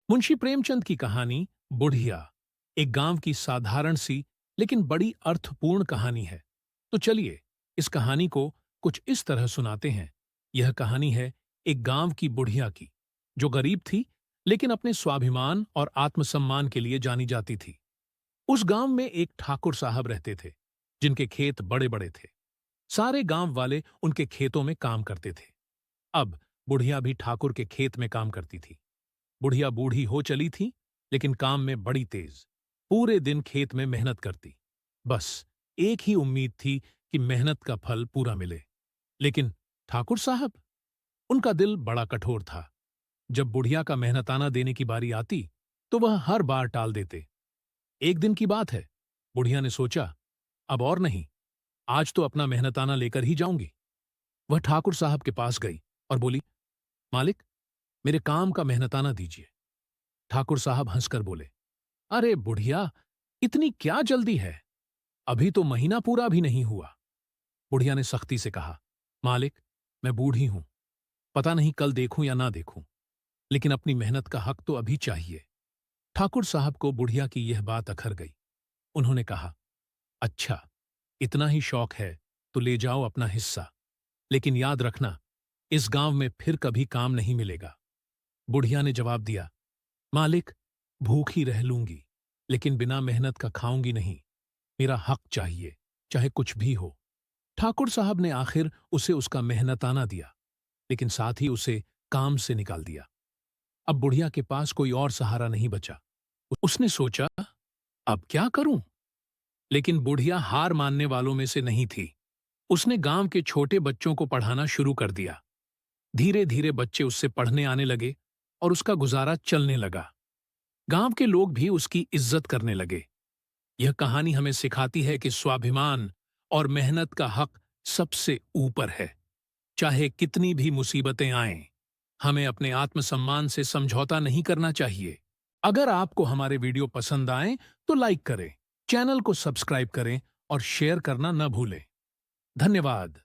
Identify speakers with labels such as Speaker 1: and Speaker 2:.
Speaker 1: मुंशी प्रेमचंद की कहानी बुढ़िया एक गांव की साधारण सी लेकिन बड़ी अर्थपूर्ण कहानी है। तो चलिए इस कहानी को कुछ इस तरह सुनाते हैं। यह कहानी है एक गांव की बुढ़िया की, जो गरीब थी लेकिन अपने स्वाभिमान और आत्मसम्मान के लिए जानी जाती थी। उस गांव में एक ठाकुर साहब रहते थे, जिनके खेत बड़े बड़े थे। सारे गांव वाले उनके खेतों में काम करते थे। अब बुढ़िया भी ठाकुर के खेत में काम करती थी। बुढ़िया बूढ़ी हो चली थी, लेकिन काम में बड़ी तेज। पूरे दिन खेत में मेहनत करती। बस एक ही उम्मीद थी कि मेहनत का फल पूरा मिले। लेकिन ठाकुर साहब, उनका दिल बड़ा कठोर था। जब बुढ़िया का मेहनताना देने की बारी आती, तो वह हर बार टाल देते। एक दिन की बात है, बुढ़िया ने सोचा, अब और नहीं, आज तो अपना मेहनताना लेकर ही जाऊंगी। वह ठाकुर साहब के पास गई और बोली, मालिक, मेरे काम का मेहनताना दीजिए। ठाकुर साहब हंसकर बोले, अरे बुढ़िया, इतनी क्या जल्दी है? अभी तो महीना पूरा भी नहीं हुआ। बुढ़िया ने सख्ती से कहा, मालिक, मैं बूढ़ी हूं, पता नहीं कल देखूं या ना देखूं, लेकिन अपनी मेहनत का हक तो अभी चाहिए। ठाकुर साहब को बुढ़िया की यह बात अखर गई। उन्होंने कहा, अच्छा, इतना ही शौक है तो ले जाओ अपना हिस्सा, लेकिन याद रखना, इस गांव में फिर कभी काम नहीं मिलेगा। बुढ़िया ने जवाब दिया, मालिक, भूखी रह लूंगी, लेकिन बिना मेहनत का खाऊंगी नहीं। मेरा हक चाहिए, चाहे कुछ भी हो। ठाकुर साहब ने आखिर उसे उसका मेहनताना दिया, लेकिन साथ ही उसे काम से निकाल दिया। अब बुढ़िया के पास कोई और सहारा नहीं बचा। उसने सोचा, अब क्या करूं? लेकिन बुढ़िया हार मानने वालों में से नहीं थी। उसने गांव के छोटे बच्चों को पढ़ाना शुरू कर दिया। धीरे धीरे बच्चे उससे पढ़ने आने लगे और उसका गुजारा चलने लगा। गांव के लोग भी उसकी इज्जत करने लगे। यह कहानी हमें सिखाती है कि स्वाभिमान और मेहनत का हक सबसे ऊपर है। चाहे कितनी भी मुसीबतें आएं, हमें अपने आत्मसम्मान से समझौता नहीं करना चाहिए। अगर आपको हमारे वीडियो पसंद आए तो लाइक करें, चैनल को सब्सक्राइब करें और शेयर करना न भूलें। धन्यवाद।